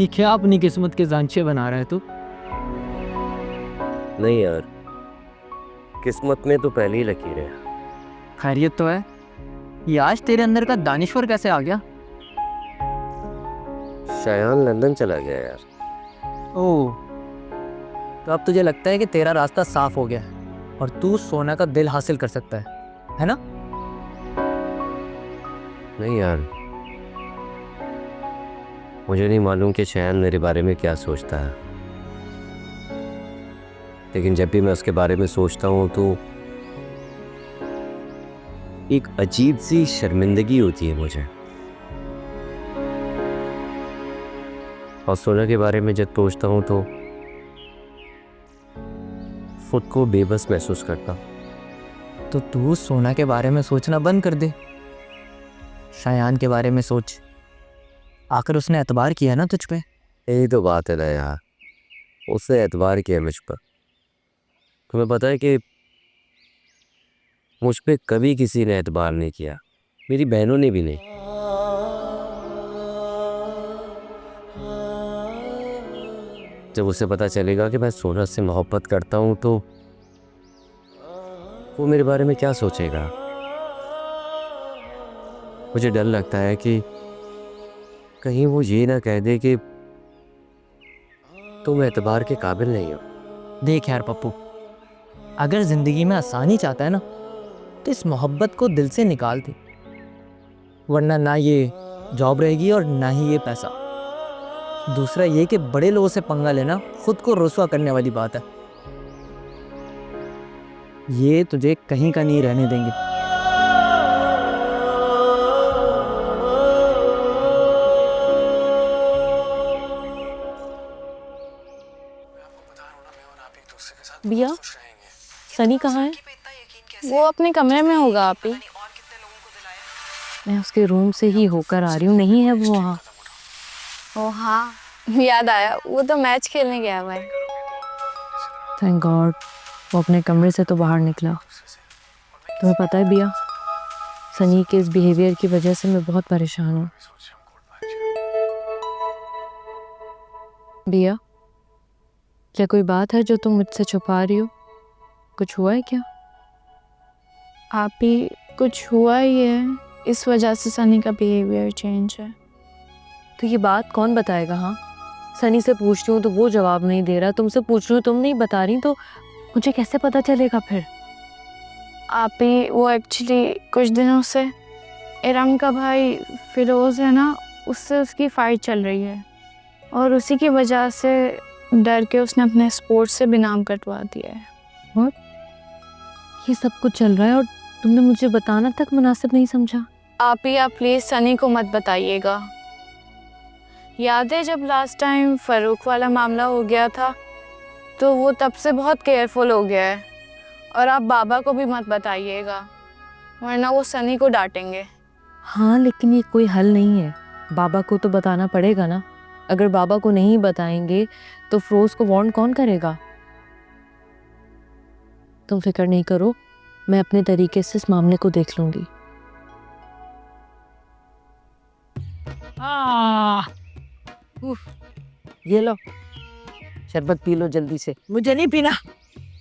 ये क्या अपनी किस्मत के जांचे बना रहा है तू? नहीं यार, किस्मत में तो पहले ही लकीर है। खैरियत तो है। ये आज तेरे अंदर का दानिश्वर कैसे आ गया? शायान लंदन चला गया यार। ओह, तो अब तुझे लगता है कि तेरा रास्ता साफ हो गया है और तू सोना का दिल हासिल कर सकता है ना? नहीं यार, मुझे नहीं मालूम कि शायान मेरे बारे में क्या सोचता है, लेकिन जब भी मैं उसके बारे में सोचता हूँ तो एक अजीब सी शर्मिंदगी होती है मुझे। और सोना के बारे में जब सोचता हूँ तो खुद को बेबस महसूस करता। तो तू सोना के बारे में सोचना बंद कर दे, शायान के बारे में सोच। आखिर उसने एतबार किया ना तुझ पे। यही तो बात है ना यार, उसने एतबार किया मुझ पर। तुम्हें पता है कि मुझ पे कभी किसी ने एतबार नहीं किया, मेरी बहनों ने भी नहीं। जब उसे पता चलेगा कि मैं सोना से मोहब्बत करता हूँ तो वो मेरे बारे में क्या सोचेगा। मुझे डर लगता है कि कहीं वो ये ना कह दे कि तुम एतबार के काबिल नहीं हो। देख यार पप्पू, अगर जिंदगी में आसानी चाहता है ना तो इस मोहब्बत को दिल से निकाल दे, वरना ना ये जॉब रहेगी और ना ही ये पैसा। दूसरा ये कि बड़े लोगों से पंगा लेना खुद को रुस्वा करने वाली बात है। ये तुझे कहीं का नहीं रहने देंगे। बिया, सनी कहाँ है? वो अपने कमरे में होगा आप ही। मैं उसके रूम से ही होकर आ रही हूँ, नहीं है वो वहाँ। ओ हाँ, याद आया, वो तो मैच खेलने गया हुआ है। थैंक गॉड वो अपने कमरे से तो बाहर निकला। तुम्हें पता है बिया, सनी के इस बिहेवियर की वजह से मैं बहुत परेशान हूँ। बिया, क्या कोई बात है जो तुम मुझसे छुपा रही हो? कुछ हुआ है क्या? आप ही, कुछ हुआ ही है, इस वजह से सनी का बिहेवियर चेंज है। तो ये बात कौन बताएगा? हाँ, सनी से पूछती हूँ तो वो जवाब नहीं दे रहा, तुमसे पूछ रही हूँ तुम नहीं बता रही, तो मुझे कैसे पता चलेगा फिर? आप ही, वो एक्चुअली कुछ दिनों से इरम का भाई फिरोज़ है ना, उससे उसकी फ़ाइट चल रही है और उसी की वजह से डर के उसने अपने स्पोर्ट्स से भी नाम कटवा दिया है। और ये सब कुछ चल रहा है और तुमने मुझे बताना तक मुनासिब नहीं समझा? आप ही, आप प्लीज़ सनी को मत बताइएगा। याद है जब लास्ट टाइम फ़ारूक वाला मामला हो गया था तो वो तब से बहुत केयरफुल हो गया है। और आप बाबा को भी मत बताइएगा, वरना वो सनी को डांटेंगे। हाँ, लेकिन ये कोई हल नहीं है, बाबा को तो बताना पड़ेगा ना। अगर बाबा को नहीं बताएंगे तो फिरोज़ को वार्न कौन करेगा? तुम फिक्र नहीं करो, मैं अपने तरीके से इस मामले को देख लूंगी। ये लो शरबत पी लो जल्दी से। मुझे नहीं पीना,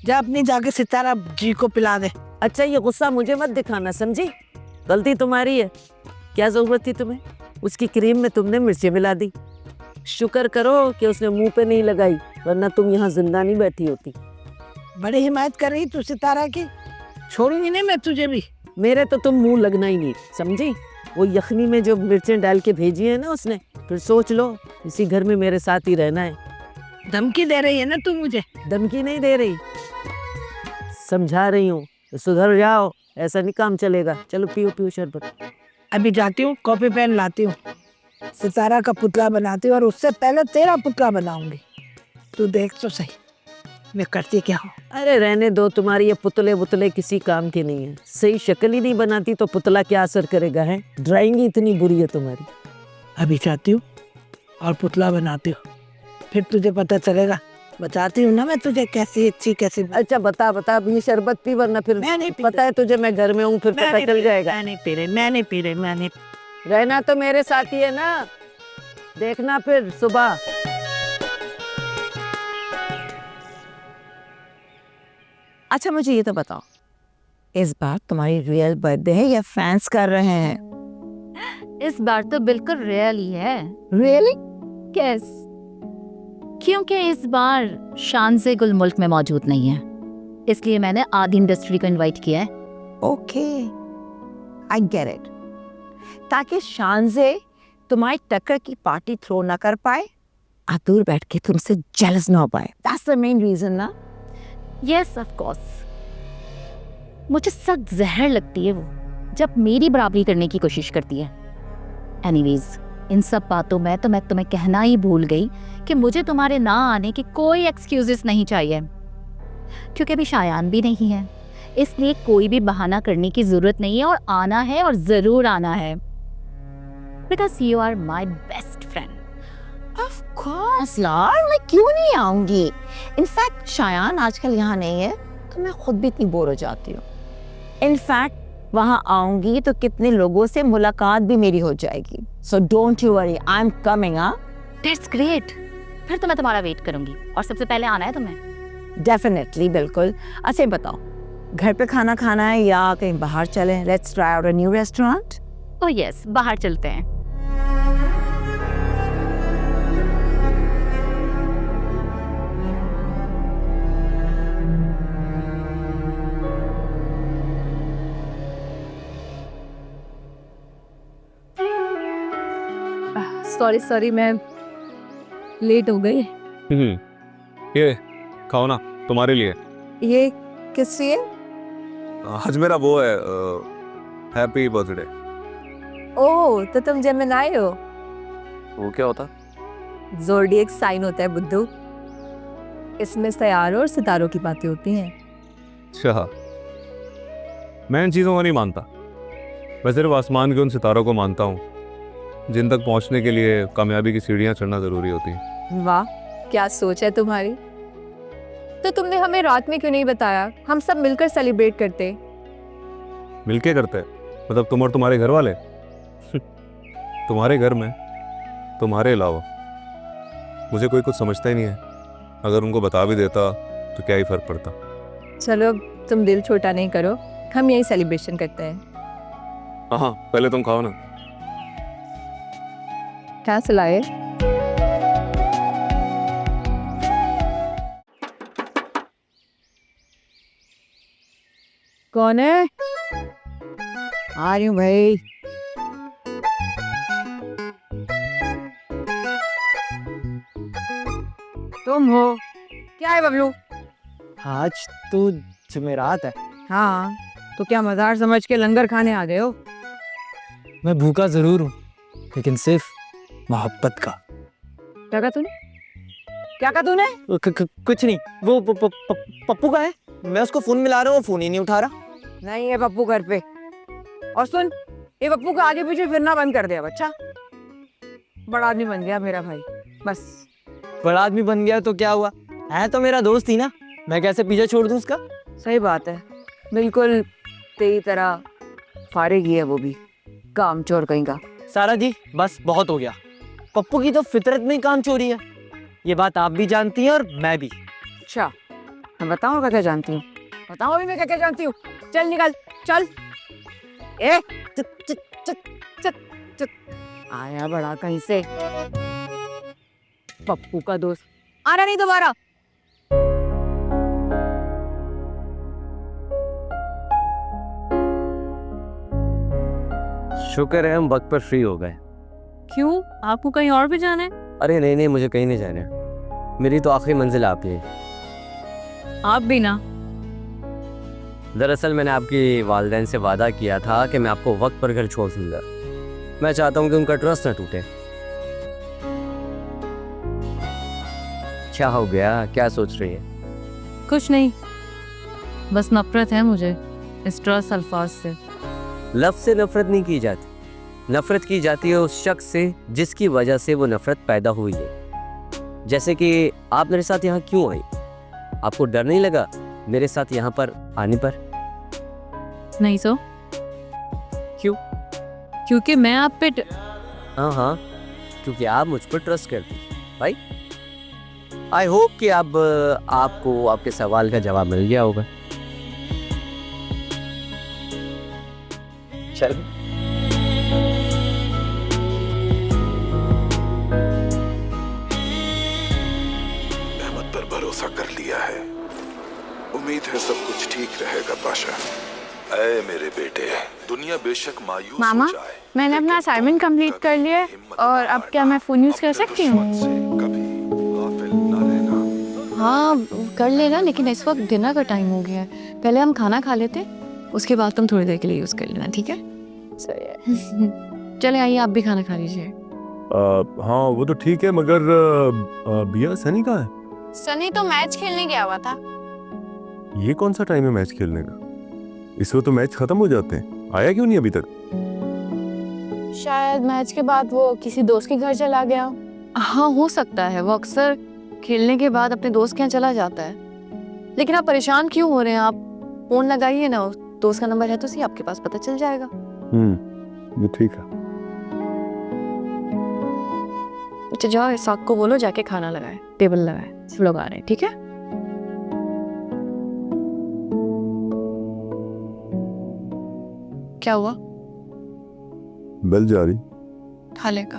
जा अपनी जाके सितारा जी को पिला दे। अच्छा, ये गुस्सा मुझे मत दिखाना, समझी? गलती तुम्हारी है। क्या जरूरत थी तुम्हें? उसकी क्रीम में तुमने मिर्ची मिला दी। शुक्र करो कि उसने मुंह पे नहीं लगाई, वरना तुम यहाँ जिंदा नहीं बैठी होती। बड़ी हिमायत कर रही तू सितारा की, छोड़ूंगी नहीं मैं तुझे भी। मेरे तो तुम मुंह लगना ही नहीं, समझी? वो यखनी में जो मिर्चें डाल के भेजी है ना उसने, फिर सोच लो इसी घर में मेरे साथ ही रहना है। धमकी दे रही है ना तू मुझे? धमकी नहीं दे रही, समझा रही हूँ, सुधर जाओ, ऐसा नहीं काम चलेगा। चलो पियो पियो शरबत। अभी जाती हूँ, कॉपी पेन लाती हूँ, सितारा का पुतला बनाती हूँ और उससे पहले तेरा पुतला बनाऊंगी। तू देख तो सही मैं करती क्या हूँ। अरे रहने दो, तुम्हारी ये पुतले बुतले किसी काम के नहीं है। सही शक्ल ही नहीं बनाती तो पुतला क्या असर करेगा? है ड्राइंग ही इतनी बुरी है तुम्हारी। अभी जाती हूँ और पुतला बनाती हूँ, फिर तुझे पता चलेगा। बताती हूँ ना मैं तुझे कैसी अच्छी कैसी। अच्छा बता बता, अभी शरबत पी, वरना फिर मैं नहीं पता है तुझे मैं घर में हूँ, फिर पता चल जाएगा। मैं नहीं पी रही, मैं नहीं पी रही, मैं नहीं। रहना तो मेरे साथ ही है ना, देखना फिर सुबह। अच्छा मुझे ये तो बताओ, इस बार तुम्हारी रियल बर्थडे है या फैंस कर रहे हैं? इस बार तो बिल्कुल रियल ही है। रियली? यस, क्योंकि इस बार शान से गुल मुल्क में मौजूद नहीं है, इसलिए मैंने आदि इंडस्ट्री को इनवाइट किया है। Okay, I get it. ताकि शानजे तुम्हारी टक्कर की पार्टी थ्रो ना कर पाए, दूर बैठ के तुमसे जेलस ना हो पाए। दैट्स द मेन रीजन ना। Yes of course. मुझे सख्त जहर लगती है वो जब मेरी बराबरी करने की कोशिश करती है। एनीवेज, इन सब बातों में तो मैं तुम्हें कहना ही भूल गई कि मुझे तुम्हारे ना आने के कोई एक्सक्यूजेस नहीं चाहिए, क्योंकि अभी शायान भी नहीं है, इसलिए कोई भी बहाना करने की जरूरत नहीं है और आना है और जरूर आना है, because you are my best friend. Of course यार, मैं क्यों नहीं आऊंगी। इनफैक्ट शायान आजकल यहाँ नहीं है तो मैं खुद भी इतनी बोर हो जाती हूँ। इनफैक्ट वहाँ आऊंगी तो कितने लोगों से मुलाकात भी मेरी हो जाएगी। So don't you worry, I am coming. That's great. फिर तो मैं तुम्हारा वेट करूंगी और सबसे पहले आना है तुम्हें। डेफिनेटली, बिल्कुल। अच्छा बताओ, घर पे खाना खाना है या कहीं बाहर चलें? Let's try out a new restaurant. Oh yes, बाहर चलते हैं। सॉरी मैं लेट हो गई। ये खाओ ना, तुम्हारे लिए। ये किस लिए? आज मेरा वो है, हैप्पी बर्थडे। ओह, तो तुम जेमिनी हो। वो क्या होता? ज़ोडिएक साइन होता है बुद्धू, इसमें सयारों और सितारों की बातें होती हैं। अच्छा, मैं इन चीज़ों को नहीं मानता। मैं सिर्फ आसमान के उन सितारों को मानता हूँ जिन तक पहुँचने के लिए कामयाबी की सीढ़ियाँ चढ़ना ज़रूरी होती हैं। वाह, क्या सोच है तुम्हारी। तो तुमने हमें रात में क्यों नहीं बताया? हम सब मिलकर सेलिब्रेट करते। मिलके करते हैं? मतलब तुम और तुम्हारे घर वाले? तुम्हारे घर में तुम्हारे अलावा मुझे कोई कुछ समझता ही नहीं है। अगर उनको बता भी देता तो क्या ही फ़र्क पड़ता। चलो तुम दिल छोटा नहीं करो, हम यही सेलिब्रेशन करते हैं। हाँ, पहले तुम खाओ ना। क्या सिलाए? कौन है? आ रही हूँ भाई। तुम हो? क्या है बबलू? आज तो जुमेरात है। हाँ, तो क्या मज़ार समझ के लंगर खाने आ गए हो? मैं भूखा जरूर हूँ, लेकिन सिर्फ मोहब्बत का। क्या कहा तूने? क्या कहा तूने? कुछ नहीं, वो पप्पू का है। मैं उसको फोन मिला रहा हूँ, फोन ही नहीं उठा रहा। नहीं है पप्पू घर पे। और सुन, ये पप्पू का आगे पीछे फिरना बंद कर दिया बच्चा। बड़ा आदमी बन गया मेरा भाई, बस। बड़ा आदमी बन गया तो क्या हुआ, है तो मेरा दोस्त ही ना, मैं कैसे पीछे छोड़ दूँ उसका। सही बात है, बिल्कुल तेरी तरह फारिग ही है वो भी, काम चोर कहीं का। सारा जी बस बहुत हो गया, पप्पू की तो फितरत में काम चोरी है, ये बात आप भी जानती हैं और मैं भी। अच्छा, मैं बताऊँ क्या क्या जानती हूँ? बताऊँ अभी मैं क्या क्या जानती हूँ? चल निकल, चल। ए चुप चुप चुप चुप चुप, आया बड़ा कहीं से, पप्पू का दोस्त। आना नहीं दोबारा। शुक्र है हम वक्त पर फ्री हो गए। क्यों, आपको कहीं और भी जाना है? अरे नहीं नहीं, मुझे कहीं नहीं जाना, मेरी तो आखिरी मंजिल आप ही है। आप भी ना। दरअसल मैंने आपकी वालिदैन से वादा किया था कि मैं आपको वक्त पर घर छोड़ दूंगा। मैं चाहता हूँ कि उनका ट्रस्ट न टूटे। क्या हो गया, क्या सोच रही है? कुछ नहीं, बस नफरत है मुझे इस ट्रस्ट अल्फाज से। लफ्ज़ से नफरत नहीं की जाती, नफरत की जाती है उस शख्स से जिसकी वजह से वो नफरत पैदा हुई है। जैसे कि आप मेरे साथ यहाँ क्यों आई? आपको डर नहीं लगा मेरे साथ यहाँ पर आने पर? नहीं सो। क्यों? क्योंकि मैं आप पे हाँ हाँ, क्योंकि आप मुझ पर ट्रस्ट करती भाई। आई होप कि अब आपको आपके सवाल का जवाब मिल गया होगा। चल अहमद पर भरोसा कर लिया है। उम्मीद है सब कुछ ठीक रहेगा पाशा। ऐ मेरे बेटे, दुनिया बेशक मायूस मामा, हो जाए, मैंने अपना लेकिन असाइनमेंट कंप्लीट कर लिया है हिम्मत और ना अब क्या मैं हारना, फ़ोन यूज़ कर अपने सकती हूँ? दुश्मन से कभी गाफिल ना रहना। हाँ कर लेना, लेकिन इस वक्त डिनर का टाइम हो गया है। पहले हम खाना खा लेते, उसके बाद तुम थोड़ी देर के लिए यूज़ कर लेना, ठीक है? चले आइए, आप भी खाना खा लीजिए। हाँ वो तो ठीक है, मगर बिया सनी कहाँ है? सनी तो मैच खेलने गया हुआ था। ये कौन सा टाइम है मैच खेलने का? इस वक्त तो मैच खत्म हो जाते हैं, आया क्यों नहीं अभी तक? शायद मैच के बाद वो किसी दोस्त के घर चला गया। हाँ हो सकता है, वो अक्सर खेलने के बाद अपने दोस्त के यहाँ चला जाता है। लेकिन आप परेशान क्यों हो रहे हैं? आप फ़ोन लगाइए ना, दोस्त का नंबर है तो सही, आपके पास पता चल जाएगा। ये ठीक है। अच्छा जाओ, इसाक को बोलो जाके खाना लगाए, टेबल लगाए, सब लोग आ रहे हैं, ठीक है? क्या हुआ? बेल जा रही। हालेगा।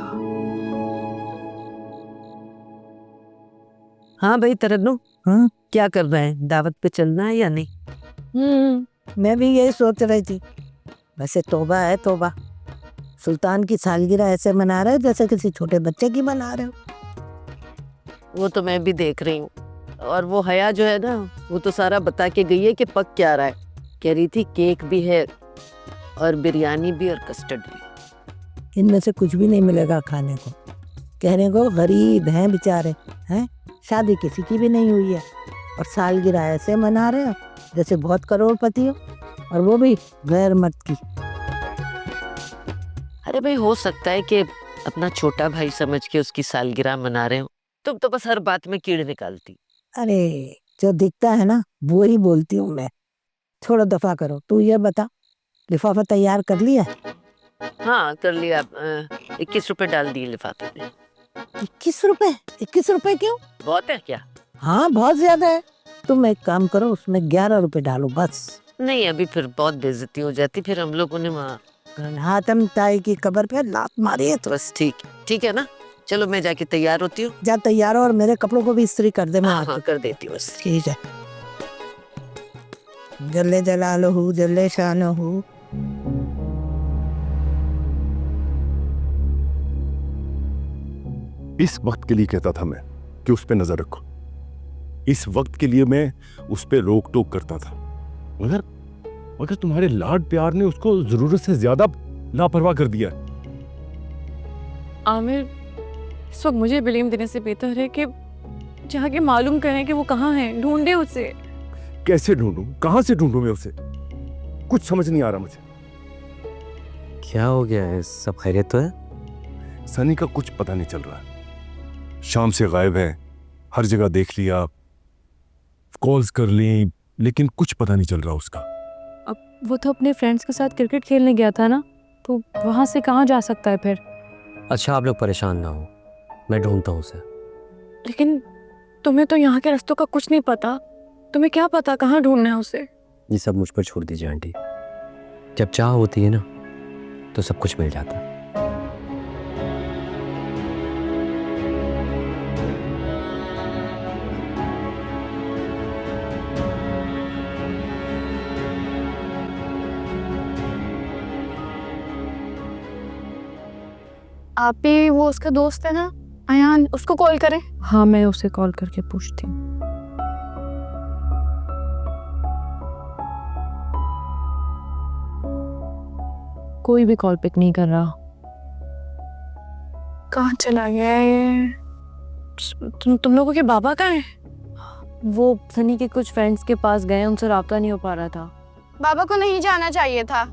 हाँ भाई तरन्नुम, हाँ? क्या कर रहे हैं? दावत पे चलना है या नहीं? मैं भी यही सोच रही थी। वैसे तौबा है तौबा, सुल्तान की सालगिरह ऐसे मना रहे हो जैसे किसी छोटे बच्चे की मना रहे हो। वो तो मैं भी देख रही हूँ। और वो हया जो है ना, वो तो सारा बता के गई है कि पक क्या रहा है। कह रही थी केक भी है और बिरयानी भी और कस्टर्ड भी। इनमें से कुछ भी नहीं मिलेगा खाने को। कहने को गरीब हैं बेचारे, हैं, शादी किसी की भी नहीं हुई है और सालगिरह ऐसे मना रहे हो जैसे बहुत करोड़पति हो, और वो भी गैर मर्द की। अरे भाई, हो सकता है कि अपना छोटा भाई समझ के उसकी सालगिरह मना रहे हो। तुम तो बस हर बात में कीड़ निकालती। अरे जो दिखता है ना वो ही बोलती हूँ मैं। छोड़ो, दफा करो। तू ये बता, लिफाफा तैयार कर लिया? हाँ कर लिया। 21 रुपए डाल दिए लिफाफे में। 21 रुपए? 21 रुपए क्यों? बहुत है क्या? हाँ बहुत ज्यादा है। तुम एक काम करो, उसमें 11 रुपए डालो बस। नहीं, अभी फिर बहुत बेइज्जती हो जाती, फिर हम लोगों ने वहाँ। हातम ताई की कब्र पे लात मारी है तो बस ठीक है ना। चलो मैं जाके तैयार होती हूँ। जा तैयार हो, और मेरे कपड़ों को भी इस्त्री कर दे। मैं हाँ आती हाँ कर देती हूँ बस। ठीक है। जल्ले जलालहू जल्ले शानहू। इस वक्त के लिए कहता था मैं कि उस पे नजर रखो। इस वक्त के लिए मैं उस पे रोक टोक करता था, मगर तुम्हारे लाड प्यार ने उसको जरूरत से ज्यादा लापरवाह कर दिया। आमिर, इस वक्त मुझे ब्लेम देने से बेहतर है कि जाके मालूम करें कि वो कहाँ है, ढूंढे उसे। कैसे ढूंढूं, कहां से ढूंढूं मैं उसे? कुछ समझ नहीं आ रहा मुझे। क्या हो गया है? सब खैरियत तो है? सनी का कुछ पता नहीं चल रहा है। शाम से गायब है, हर जगह देख लिया, कॉल्स कर ली, लेकिन कुछ पता नहीं चल रहा उसका। अब वो तो अपने फ्रेंड्स के साथ क्रिकेट खेलने गया था ना, तो वहाँ से कहाँ जा सकता है फिर? अच्छा आप लोग परेशान ना हो, मैं ढूंढता हूँ उसे। लेकिन तुम्हें तो यहाँ के रास्तों का कुछ नहीं पता। तुम्हें क्या पता कहाँ ढूंढना है उसे? ये सब मुझ पर छोड़ दीजिए आंटी। जब चाह होती है ना तो सब कुछ मिल जाता है। आप भी वो उसका दोस्त है ना अयान, उसको कॉल करें। हाँ मैं उसे कॉल करके पूछती हूँ। कोई भी कॉल पिक नहीं कर रहा। कहाँ चला गया है ये? तुम लोगों के बाबा कहाँ हैं? वो सनी के कुछ फ्रेंड्स के पास गए, उनसे राब्ता नहीं हो पा रहा था। बाबा को नहीं जाना चाहिए था।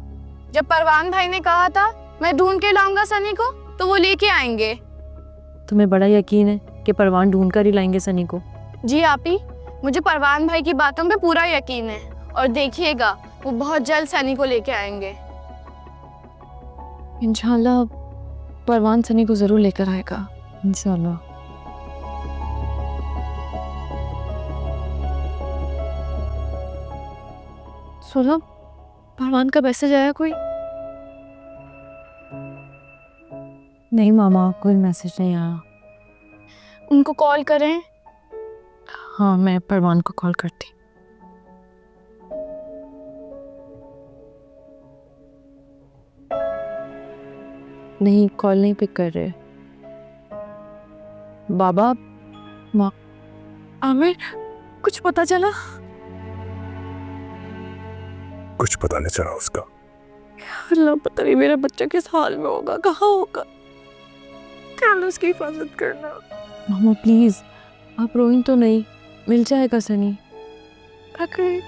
जब परवान भाई ने कहा था मैं ढूंढ के लाऊंगा सनी को, तो वो लेके आएंगे। तुम्हें बड़ा यकीन है कि परवान ढूंढ कर ही लाएंगे सनी को? जी आपी, मुझे परवान भाई की बातों पे पूरा यकीन है, और देखिएगा वो बहुत जल्द सनी को लेके आएंगे। इंशाल्लाह परवान सनी को जरूर लेकर आएगा, इंशाल्लाह। सुनो, परवान का मैसेज आया कोई? नहीं मामा, कोई मैसेज नहीं आया। उनको कॉल करें? हाँ, मैं परवान को कॉल करती। नहीं, कॉल नहीं पिक कर रहे। बाबा, माँ, आमिर, कुछ पता चला? कुछ पता नहीं चला उसका। अल्लाह, पता नहीं मेरा बच्चा किस हाल में होगा, कहाँ होगा। कल उसकी हिफाजत करना। मामा प्लीज, आप रोइन तो नहीं, मिल जाएगा सनी। पकड़े।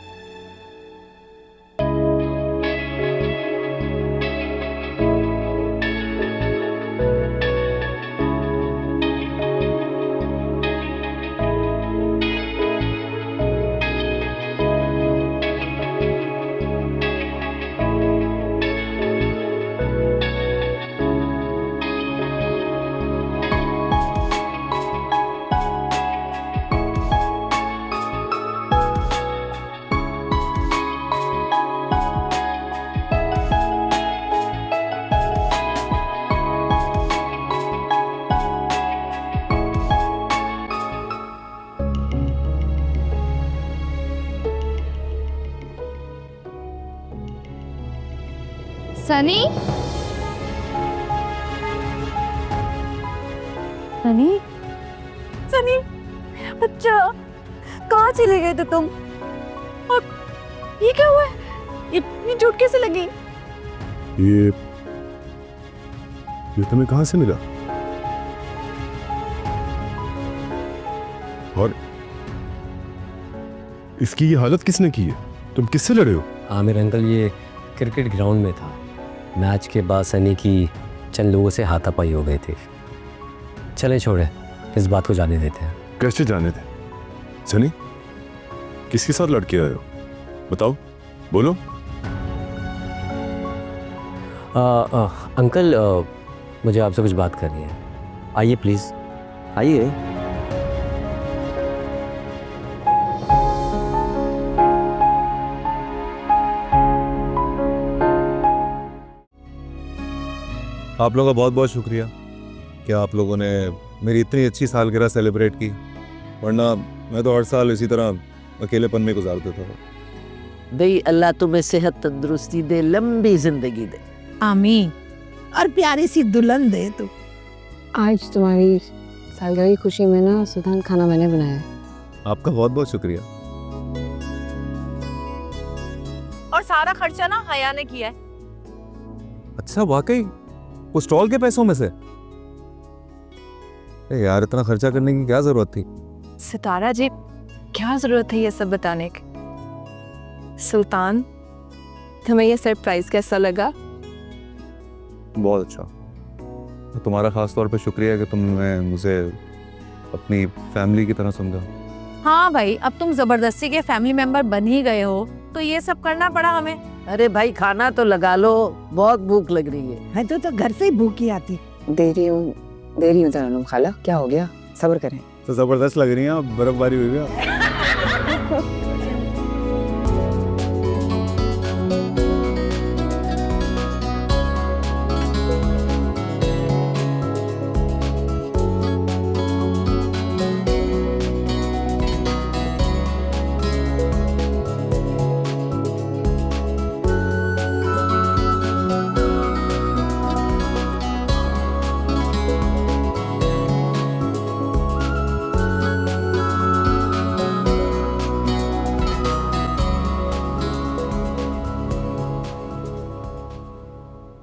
सनी, सनी, सनी, बच्चा, कहाँ चले गए थे तुम? और ये क्या हुआ है? इतनी चोट कैसे लगी? ये तुम्हें कहाँ से मिला? और इसकी ये हालत किसने की है? तुम किससे लड़े हो? आमिर अंकल, ये क्रिकेट ग्राउंड में था। मैच के बाद सनी की चंद लोगों से हाथापाई हो गए थे। चले छोड़े, इस बात को जाने देते हैं। कैसे जाने थे? सनी, किसके साथ लड़के आए हो? बताओ, बोलो। अंकल, मुझे आपसे कुछ बात करनी है। आइए प्लीज़, आइए। आप लोगों का बहुत बहुत शुक्रिया कि आप लोगों ने मेरी इतनी अच्छी सालगिरह सेलिब्रेट की, वरना मैं तो हर साल इसी तरह अकेलेपन में गुजार देता था। दई अल्लाह तुम्हें सेहत तंदुरुस्ती दे, लंबी जिंदगी दे। आमीन। और प्यारी सी दुल्हन दे तू। आज तुम्हारी सालगिरह की खुशी में ना सुल्तान खाना मैंने बनाया है। आपका बहुत बहुत शुक्रिया। और सारा खर्चा ना हया ने किया है। अच्छा, वाकई उस स्टॉल के पैसों में से? यार, इतना खर्चा करने की क्या जरूरत थी? सितारा जी, क्या जरूरत है ये सब बताने की? सुल्तान, तुम्हें ये सरप्राइज कैसा लगा? बहुत अच्छा। तो तुम्हारा खास तौर पे शुक्रिया कि तुमने मुझे अपनी फैमिली की तरह समझा। हाँ भाई, अब तुम जबरदस्ती के फैमिली मेंबर बन ही गए हो, तो ये सब करना पड़ा हमें। अरे भाई, खाना तो लगा लो, बहुत भूख लग रही है। है तो घर से ही भूखी आती। दे रही हूँ तरन्नुम खाला, क्या हो गया? सब्र करें। तो जबरदस्त लग रही है, बर्फबारी हुई है।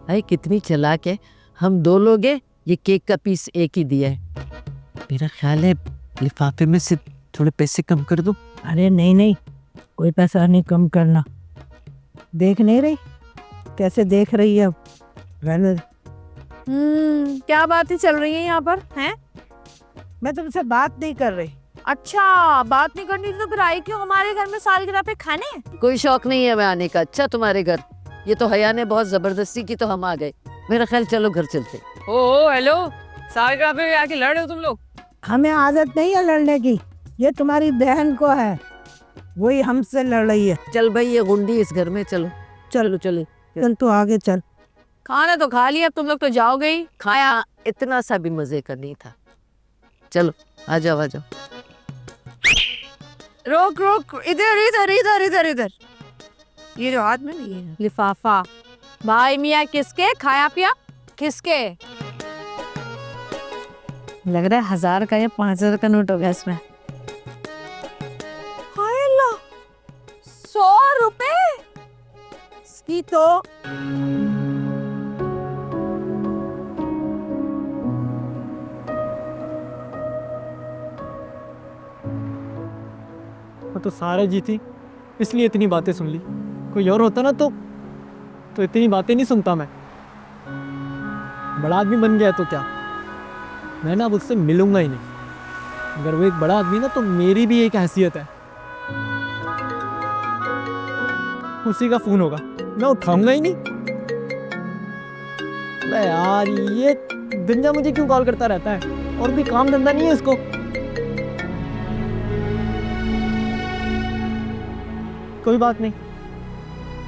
भाई कितनी चालाक है, हम दो लोग हैं, ये केक का पीस एक ही दिया है। मेरा ख्याल है लिफाफे में से थोड़े पैसे कम कर दो। अरे नहीं नहीं, कोई पैसा नहीं कम करना। देख नहीं रही कैसे देख रही है? अब रहने दे। क्या बातें चल रही है यहाँ पर हैं? मैं तुमसे बात नहीं कर रही। अच्छा, बात नहीं करनी थी तो फिर आई क्यों हमारे घर में सालगिरह पे खाने? कोई शौक नहीं है मैं आने का। अच्छा तुम्हारे घर, ये तो हया ने बहुत जबरदस्ती की तो हम आ गए। मेरा ख्याल चलो घर चलते। ओ हेलो, सालगिरह पे आके लड़ रहे हो तुम लोग? हमें आदत नहीं है लड़ने की, ये तुम्हारी बहन को है, वही हमसे लड़ रही है। चल भाई, ये गुंडी इस घर में, चलो चलो चलो। चल तू आगे चल। खाना तो खा लिया, अब तुम लोग तो जाओगे ही। खाया इतना सा भी मजे का नहीं था। चलो आ जाओ आ जाओ। रोक रोक, इधर इधर इधर इधर इधर। ये जो हाथ में नहीं है लिफाफा। भाई मियाँ किसके? खाया पिया किसके? लग रहा है 1000 का या 5000 का नोट होगा इसमें। 100 रुपए इसकी तो। मैं तो सारा जीती इसलिए इतनी बातें सुन ली। कोई और होता ना तो इतनी बातें नहीं सुनता मैं। बड़ा आदमी बन गया तो क्या, मैं ना अब उससे मिलूंगा ही नहीं। अगर वो एक बड़ा आदमी ना तो मेरी भी एक हैसियत है। उसी का फोन होगा, मैं उठाऊंगा ही नहीं। अबे यार ये दुनिया मुझे क्यों कॉल करता रहता है, और भी काम धंधा नहीं है इसको। कोई बात नहीं,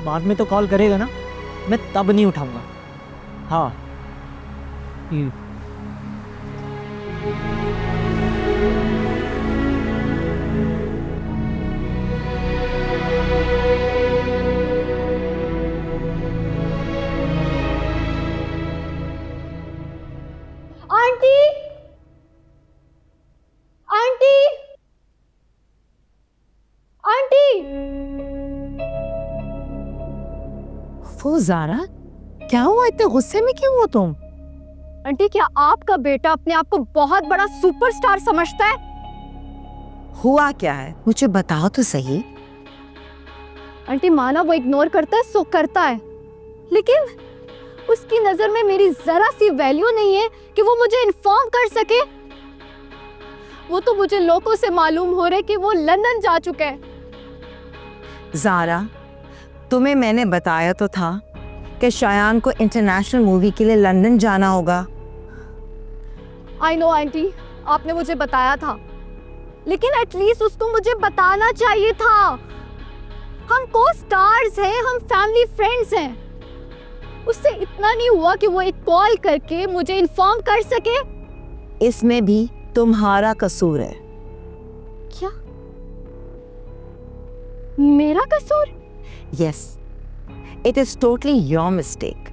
बाद में तो कॉल करेगा ना, मैं तब नहीं उठाऊंगा। हाँ आंटी आंटी आंटी। वो ज़ारा, क्या हुआ? इतने गुस्से में क्यों हो तुम? आंटी, क्या आपका बेटा अपने आप को बहुत बड़ा सुपरस्टार समझता है? हुआ क्या है, मुझे बताओ तो सही। आंटी, माना वो इग्नोर करता है सो करता है, लेकिन उसकी नजर में मेरी जरा सी वैल्यू नहीं है कि वो मुझे इन्फॉर्म कर सके। वो तो मुझे लोगों से मालूम हो रहा है कि वो लंदन जा चुका है। ज़ारा, तुम्हें मैंने बताया तो था कि शायान को इंटरनेशनल मूवी के लिए लंदन जाना होगा। आई नो आंटी, आपने मुझे बताया था, लेकिन एटलीस्ट उसको मुझे बताना चाहिए था। हम को स्टार्स हैं, हम फैमिली फ्रेंड्स हैं। उससे इतना नहीं हुआ कि वो एक कॉल करके मुझे इन्फॉर्म कर सके। इसमें भी तुम्हारा कसूर है। क्या मेरा कसूर? Yes, it is totally your mistake.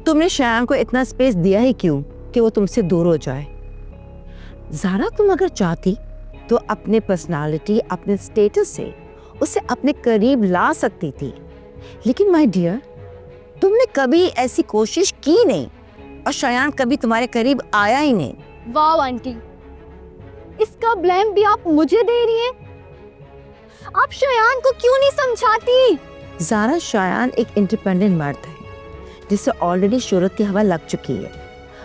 तुमने शायान को इतना स्पेस दिया ही क्यों कि वो तुमसे दूर हो जाए? ज़ारा, तुम अगर चाहती तो अपने पर्सनालिटी, अपने स्टेटस से उसे अपने करीब ला सकती थी, लेकिन माय डियर, तुमने कभी ऐसी कोशिश की नहीं और शायान कभी तुम्हारे करीब आया ही नहीं। वाह आंटी, इसका ब्लेम भी आप मुझे दे रही हैं। आप शायान को क्यों नहीं समझाती? ज़ारा, शायान एक इंडिपेंडेंट मर्द है जिसे ऑलरेडी शोहरत की हवा लग चुकी है,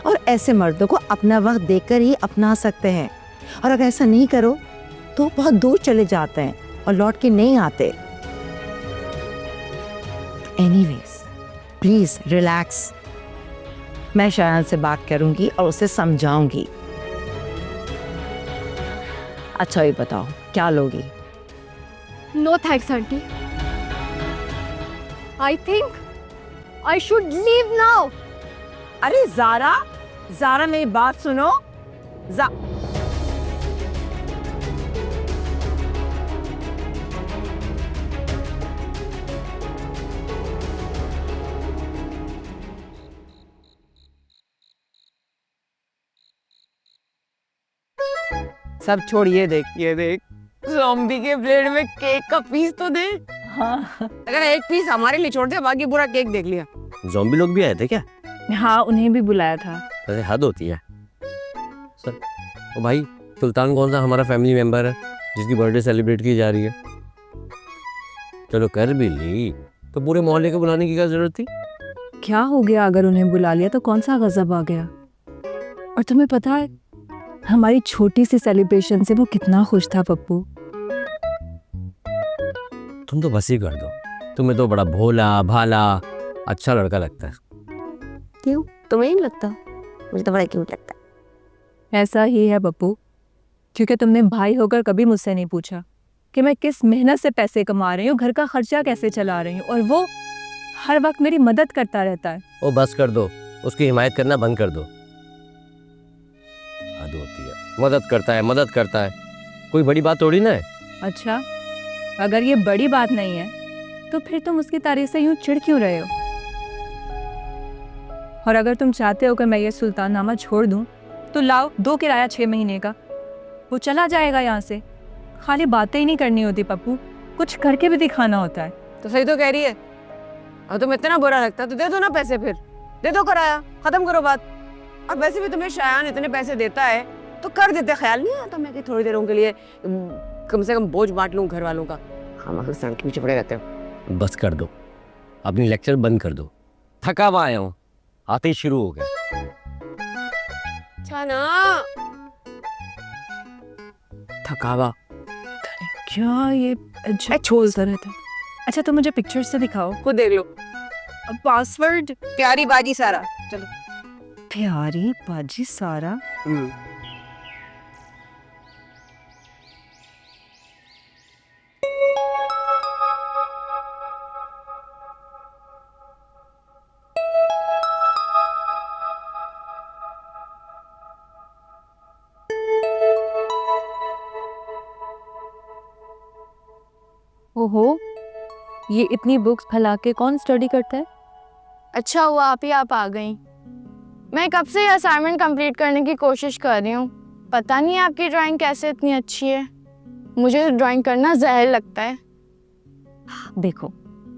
और ऐसे मर्दों को अपना वक्त देकर ही अपना सकते हैं, और अगर ऐसा नहीं करो तो बहुत दूर चले जाते हैं और लौट के नहीं आते। Anyways, please relax. मैं शायान से बात करूंगी और उसे समझाऊंगी। अच्छा ये बताओ, क्या लोगी? No thanks aunty, I think I should leave now. अरे ज़ारा, ज़ारा मेरी बात सुनो। सब छोड़, ये देख ज़ॉम्बी के ब्लेड में केक का पीस तो दे। हाँ, अगर एक पीस हमारे लिए छोड़ दे, बाकी पूरा केक देख लिया। ज़ॉम्बी लोग भी आए थे क्या? हाँ, उन्हें भी बुलाया था। अरे हद होती है सर। ओ भाई, सुल्तान कौन सा हमारा फैमिली मेंबर है जिसकी बर्थडे सेलिब्रेट की जा रही है? चलो कर भी ली, तो पूरे मोहल्ले को बुलाने की क्या जरूरत थी? क्या हो गया अगर उन्हें बुला लिया तो कौन सा गजब आ गया? और तुम्हें पता है हमारी छोटी सी सेलिब्रेशन से वो कितना खुश था पप्पू। तुम तो बस ही कर दो, तुम्हें तो बड़ा भोला भाला अच्छा लड़का लगता है। क्यों, तुम्हें नहीं लगता? मुझे तो बड़ा क्यूट लगता है। ऐसा ही है पप्पू, क्योंकि तुमने भाई होकर कभी मुझसे नहीं पूछा कि मैं किस मेहनत से पैसे कमा रही हूँ, घर का खर्चा कैसे चला रही हूँ, और वो हर वक्त मेरी मदद करता रहता है। ओ बस कर दो, उसकी हिमायत करना बंद कर दो। मदद करता है, कोई बड़ी बात थोड़ी ना है। अच्छा, अगर ये बड़ी बात नहीं है तो फिर तुम उसकी तारीफ से यूं चिढ़ क्यों रहे हो? और अगर तुम चाहते हो कि मैं ये सुल्ताननामा छोड़ दूं तो लाओ 2 किराया 6 महीने का, वो चला जाएगा यहाँ से। खाली बातें ही नहीं करनी होती पप्पू, कुछ करके भी दिखाना होता है। तो सही तो कह रही है। और तुम्हें इतना बुरा लगता है तो दे दो ना पैसे, फिर दे दो किराया, खत्म करो बात। और वैसे भी तुम्हें शायान इतने पैसे देता है तो कर देते। ख्याल नहीं आता मैं कि थोड़ी देरों के लिए कम से कम बोझ बांट लूँ घर वालों का। हम सड़क के पीछे पड़े रहते हो। बस कर दो, अपनी लेक्चर बंद कर दो। थका हुआ आया हूँ, आते ही शुरू हो गया। अच्छा ना, थकावा क्या ये छोड़ रहता है? अच्छा तो मुझे पिक्चर्स से दिखाओ। खुद देख लो। पासवर्ड प्यारी बाजी सारा, चलो। प्यारी बाजी सारा। ओहो, ये इतनी बुक्स फैला के कौन स्टडी करता है? अच्छा हुआ आप आ गई। मैं कब से असाइनमेंट कंप्लीट करने की कोशिश कर रही हूँ। पता नहीं आपकी ड्राइंग कैसे इतनी अच्छी है। मुझे ड्राइंग करना जहर लगता है। देखो,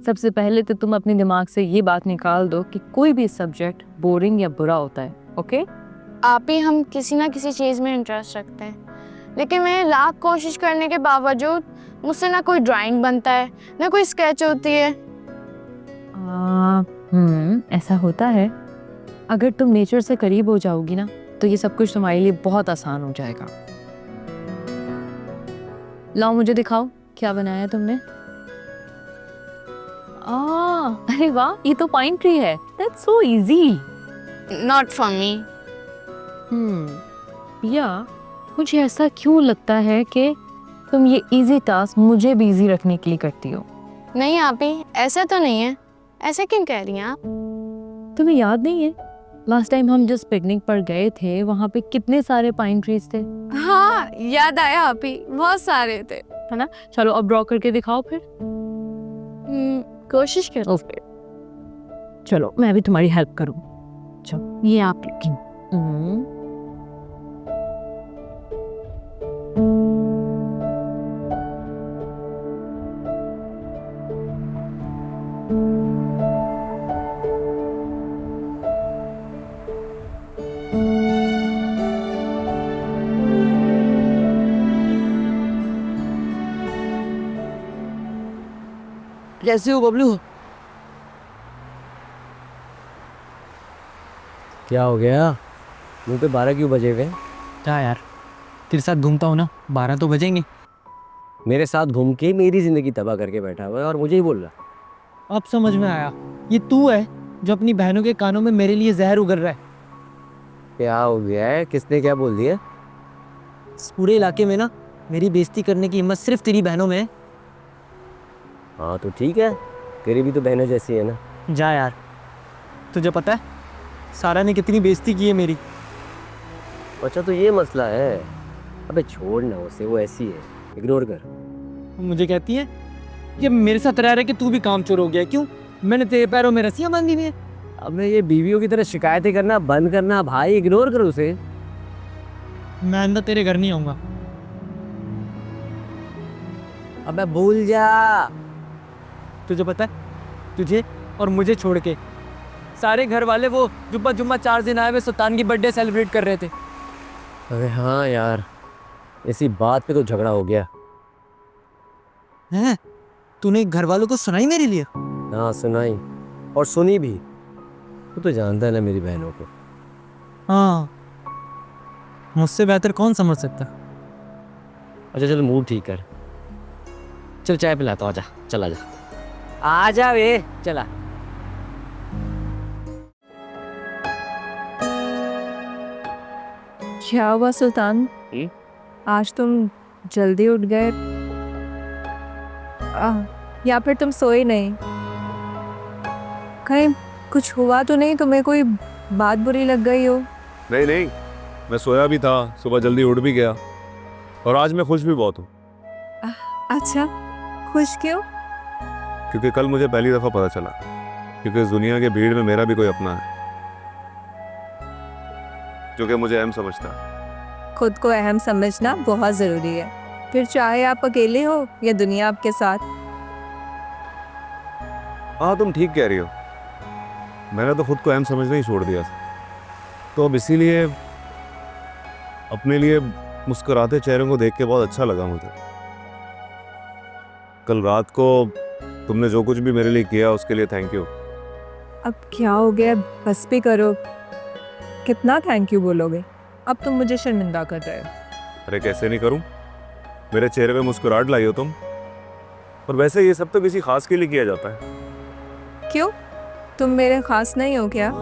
सबसे पहले तो तुम अपने दिमाग से ये बात निकाल दो कि कोई भी सब्जेक्ट बोरिंग या बुरा होता है, ओके? आप ही हम किसी ना किसी चीज़ में इंटरेस्ट रखते हैं, लेकिन मैं लाख कोशिश करने के बावजूद मुझसे ना कोई ड्राइंग बनता है ना कोई स्केच होती है। ऐसा होता है। अगर तुम नेचर से करीब हो जाओगी ना तो ये सब कुछ तुम्हारे लिए बहुत आसान हो जाएगा। लाओ मुझे दिखाओ क्या बनाया तुमने। अरे वाह, ये तो पाइन ट्री है। That's so easy. Not for me. या मुझे ऐसा क्यों लगता है कि तुम ये इजी टास्क मुझे भी इजी रखने के लिए करती हो। नहीं आप ही, ऐसा तो नहीं है। ऐसे क्यों कह रही हैं आप? तुम्हें याद नहीं है लास्ट टाइम हम जिस पिकनिक पर गए थे वहाँ पे कितने सारे पाइन ट्रीज थे? हाँ याद आया आप ही, बहुत सारे थे, है ना? चलो अब ड्रॉ करके दिखाओ फिर। कोशिश करो फिर। चलो मैं भी तुम्हारी हेल्प करूँ। चलो ये आप लिखी। कैसे हो बबलू? क्या हो गया? मुंह पे 12 क्यों बजे हुए? क्या यार, तेरे साथ घूमता हूँ ना, 12 तो बजेंगे। मेरे साथ घूम के मेरी जिंदगी तबाह करके बैठा हुआ है और मुझे ही बोल रहा। अब समझ में आया, ये तू है जो अपनी बहनों के कानों में मेरे लिए जहर उगल रहा है। क्या हो गया है? किसने क्या बोल दिया? इस पूरे इलाके में ना मेरी बेइज्जती करने की हिम्मत सिर्फ तेरी बहनों में है। हाँ तो ठीक है, तेरी भी तो बहनों जैसी है ना। जा यार, तुझे पता है सारा ने कितनी बेइज्जती की है मेरी। अच्छा तो ये मसला है। अबे छोड़ ना उसे, वो ऐसी है, इग्नोर कर। मुझे कहती है कि मेरे साथ रह रहे कि तू भी काम चोर हो गया। क्यों? मैंने तेरे पैरों में रस्सियां बांधी हुई है। अब ये बीवियों की तरह शिकायतें करना बंद करना भाई, इग्नोर कर उसे। मैं अंदर तेरे घर नहीं आऊंगा। अबे भूल जा। तुझे पता है, तुझे और मुझे छोड़ के सारे घर वाले वो जुम्मा जुम्मा 4 दिन आए हुए सुल्तान की बर्थडे सेलिब्रेट कर रहे थे। अरे हाँ यार, इसी बात पे तो झगड़ा हो गया। हैं? तूने घर वालों को सुनाई मेरे लिए? हाँ सुनाई, और सुनी भी। तू तो जानता है ना मेरी बहनों को। हाँ, मुझसे बेहतर कौन समझ सकता। अच्छा चल मूड ठीक कर, चल चाय पिलाता हूँ, आजा चल आजा। आजा वे, चला। क्या हुआ सुल्तान? आज तुम जल्दी उठ गए या फिर तुम सोए नहीं? कहीं कुछ हुआ तो नहीं? तुम्हें कोई बात बुरी लग गई हो? नहीं नहीं, मैं सोया भी था, सुबह जल्दी उठ भी गया, और आज मैं खुश भी बहुत हूँ। अच्छा, खुश क्यों? क्योंकि कल मुझे पहली दफ़ा पता चला क्योंकि इस दुनिया के भीड़ में मेरा भी कोई अपना है जो कि मुझे अहम समझता है। खुद को अहम समझना बहुत ज़रूरी है, फिर चाहे आप अकेले हो या दुनिया आपके साथ। हाँ, तुम ठीक कह रही हो। मैंने तो खुद को अहम समझना ही छोड़ दिया था, तो अब इसीलिए अपने लिए मुस्कुराते चेहरों को देख के बहुत अच्छा लगा मुझे। कल रात को तुमने जो कुछ भी मेरे लिए किया उसके लिए थैंक यू। अब क्या हो गया, बस भी करो। कितना थैंक यू बोलोगे? अब तुम मुझे शर्मिंदा कर रहे हो। अरे कैसे नहीं करूं, मेरे चेहरे पे मुस्कुराहट लाई हो तुम। और वैसे ये सब तो किसी खास के लिए किया जाता है। क्यों, तुम मेरे खास नहीं हो क्या?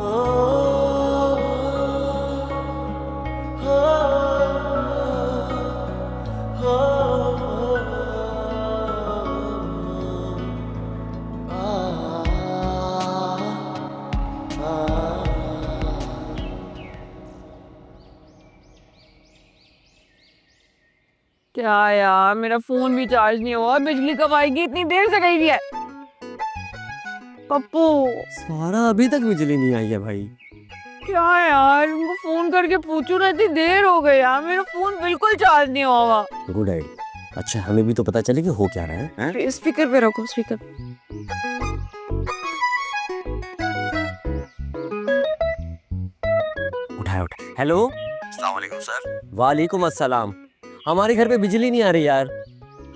क्या यार, मेरा फोन भी चार्ज नहीं हुआ, बिजली कब आएगी? इतनी देर से गई भी है। पप्पू, सारा अभी तक बिजली नहीं आई है भाई। क्या यार, उनको फोन करके पूछू ना, इतनी देर हो गई यार, मेरा फोन बिल्कुल चार्ज नहीं हुआ। Good idea. अच्छा, हमें भी तो पता चले कि हो क्या रहा है, हैं? स्पीकर पे रखो, स्पीकर। उठाए उठाए। हेलो, अस्सलाम वालेकुम सर। वालेकुम अस्सलाम। हमारे घर पे बिजली नहीं आ रही यार।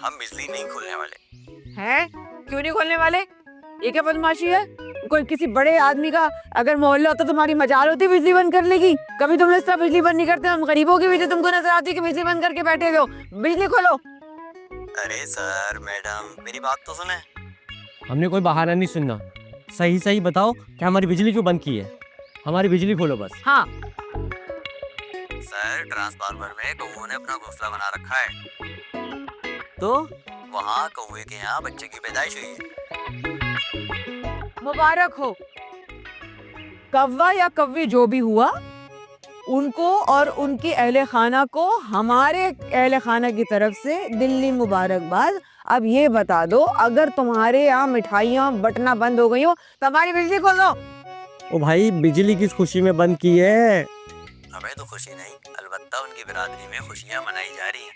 हम बिजली नहीं खोलने वाले हैं? क्यों नहीं खोलने वाले? ये क्या बदमाशी है? कोई किसी बड़े आदमी का अगर मोहल्ला होता, तुम्हारी मजाल होती बिजली बंद कर लेगी? कभी तुम इस तरह बिजली बंद नहीं करते। हम गरीबों की वजह तुमको नजर आती कि बिजली बंद करके बैठे हो। बिजली खोलो। अरे सर, मैडम मेरी बात तो सुने। हमने कोई बहाना नहीं सुनना, सही सही बताओ कि हमारी बिजली क्यों बंद की है। हमारी बिजली खोलो बस। हाँ, सर, ट्रांसफार्मर में कौवे ने अपना घोंसला बना रखा है, तो वहाँ कौवे के यहाँ बच्चे की पैदाइश हुई है। मुबारक हो। कव्वा या कव्वी जो भी हुआ, उनको और उनकी अहले खाना को हमारे अहले खाना की तरफ से दिल्ली मुबारकबाद। अब ये बता दो, अगर तुम्हारे यहाँ मिठाइयाँ बटना बंद हो गई हो तो हमारी बिजली खोल दो। ओ भाई, बिजली किस खुशी में बंद की है? हमें तो खुशी नहीं, अलबत्ता उनकी बिरादरी में खुशियाँ मनाई जा रही हैं।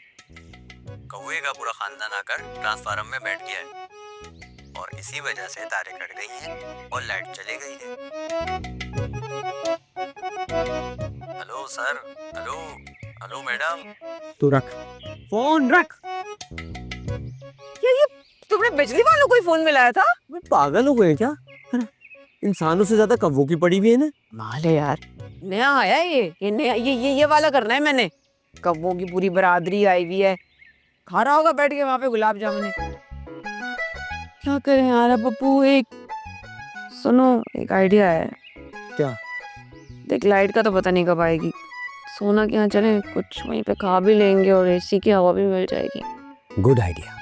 कौवे का पूरा खानदान आकर ट्रांसफार्मर में बैठ गया है और इसी वजह से तारें कट गई हैं और लाइट चली गई है। Hello sir, hello hello madam. तू रख फोन, रख। ये तुमने बिजली वालों को ही फोन मिलाया था? पागल हो गए क्या? इंसानों से ज्यादा कौवों की पड़ी हुई है ना। माले यार, नया आया ये नया, ये वाला करना है मैंने। कौवों की पूरी बरादरी आई हुई है, खा रहा होगा बैठ के वहाँ पे गुलाब जामुन। क्या करें यार अब पप्पू? सुनो, एक आइडिया है। क्या? देख, लाइट का तो पता नहीं कब आएगी। सोना के यहाँ चले, कुछ वहीं पे खा भी लेंगे और एसी की हवा भी मिल जाएगी। Good idea.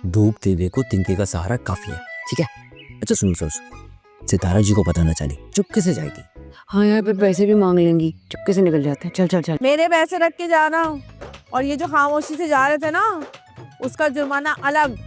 धूप तेरे को तिनके का सहारा काफी है, ठीक है? अच्छा सुनो सुनो, सितारा जी को पता ना चले, चुपके से जाएगी। हाँ यार, फिर पैसे भी मांग लेंगी, चुपके से निकल जाते हैं। चल चल चल। मेरे पैसे रख के जाना, और ये जो खामोशी से जा रहे थे ना, उसका जुर्माना अलग।